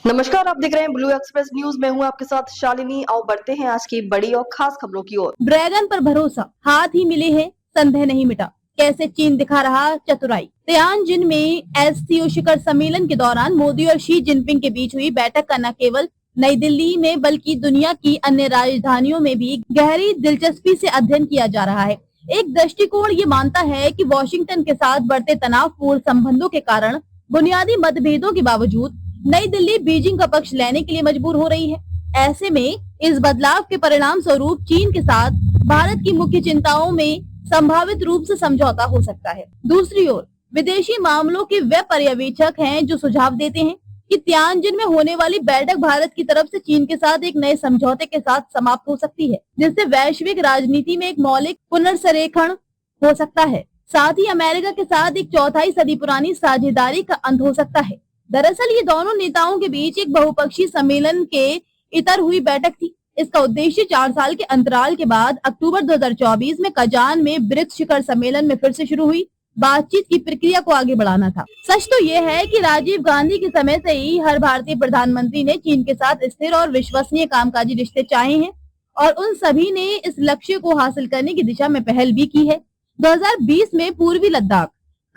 नमस्कार, आप देख रहे हैं ब्लू एक्सप्रेस न्यूज। मैं हूं आपके साथ शालिनी। आओ बढ़ते हैं आज की बड़ी और खास खबरों की ओर। ड्रैगन पर भरोसा, हाथ ही मिले हैं, संदेह नहीं मिटा। कैसे चीन दिखा रहा चतुराई। तियानजिन में एससीओ शिखर सम्मेलन के दौरान मोदी और शी जिनपिंग के बीच हुई बैठक का न केवल नई दिल्ली में बल्कि दुनिया की अन्य राजधानियों में भी गहरी दिलचस्पी से अध्ययन किया जा रहा है। एक दृष्टिकोण ये मानता है कि वॉशिंगटन के साथ बढ़ते तनावपूर्ण संबंधों के कारण बुनियादी मतभेदों के बावजूद नई दिल्ली बीजिंग का पक्ष लेने के लिए मजबूर हो रही है। ऐसे में इस बदलाव के परिणाम स्वरूप चीन के साथ भारत की मुख्य चिंताओं में संभावित रूप से समझौता हो सकता है। दूसरी ओर विदेशी मामलों के वे पर्यवेक्षक हैं जो सुझाव देते हैं कि तियानजिन में होने वाली बैठक भारत की तरफ से चीन के साथ एक नए समझौते के साथ समाप्त हो सकती है, जिससे वैश्विक राजनीति में एक मौलिक पुनर्संरेखण हो सकता है। साथ ही अमेरिका के साथ एक चौथाई सदी पुरानी साझेदारी का अंत हो सकता है। दरअसल ये दोनों नेताओं के बीच एक बहुपक्षीय सम्मेलन के इतर हुई बैठक थी। इसका उद्देश्य 4 साल के अंतराल के बाद अक्टूबर 2024 में कजान में ब्रिक्स शिखर सम्मेलन में फिर से शुरू हुई बातचीत की प्रक्रिया को आगे बढ़ाना था। सच तो यह है कि राजीव गांधी के समय से ही हर भारतीय प्रधानमंत्री ने चीन के साथ स्थिर और विश्वसनीय कामकाजी रिश्ते चाहे हैं और उन सभी ने इस लक्ष्य को हासिल करने की दिशा में पहल भी की है। 2020 में पूर्वी लद्दाख,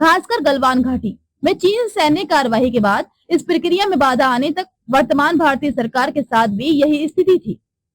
खासकर गलवान घाटी में चीन सैन्य कार्रवाई के बाद इस प्रक्रिया में बाधा आने तक वर्तमान भारतीय सरकार के साथ भी यही स्थिति थी।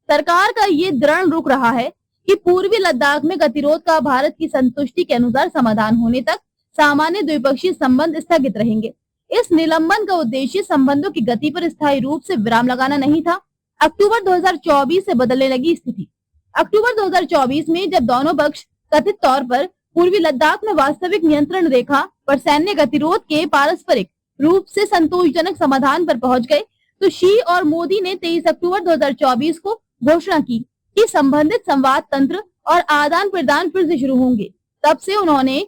सरकार का ये दृढ़ रुख रहा है कि पूर्वी लद्दाख में गतिरोध का भारत की संतुष्टि के अनुसार समाधान होने तक सामान्य द्विपक्षीय संबंध स्थगित रहेंगे। इस निलंबन का उद्देश्य संबंधों की गति पर स्थायी रूप से विराम लगाना नहीं था। अक्टूबर 2024 से बदलने लगी स्थिति। अक्टूबर 2024 में जब दोनों पक्ष कथित तौर पर पूर्वी लद्दाख में वास्तविक नियंत्रण रेखा पर सैन्य गतिरोध के पारस्परिक रूप से संतोषजनक समाधान पर पहुंच गए, तो शी और मोदी ने 23 अक्टूबर 2024 को घोषणा की कि संबंधित संवाद तंत्र और आदान प्रदान फिर से शुरू होंगे। तब से उन्होंने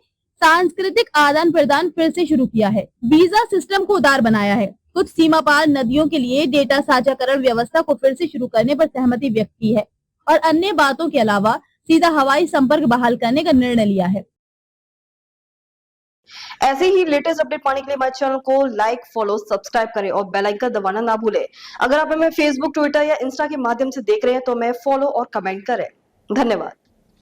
सांस्कृतिक आदान प्रदान फिर से शुरू किया है, वीजा सिस्टम को उदार बनाया है, कुछ सीमा पार नदियों के लिए डेटा साझाकरण व्यवस्था को फिर से शुरू करने पर सहमति व्यक्त की है और अन्य बातों के अलावा सीधा हवाई संपर्क बहाल करने का निर्णय लिया है। ऐसे ही लेटेस्ट अपडेट पाने के लिए हमारे चैनल को लाइक, फॉलो, सब्सक्राइब करें और बेल आइकन दबाना ना भूलें। अगर आप हमें फेसबुक, ट्विटर या इंस्टा के माध्यम से देख रहे हैं तो हमें फॉलो और कमेंट करें। धन्यवाद।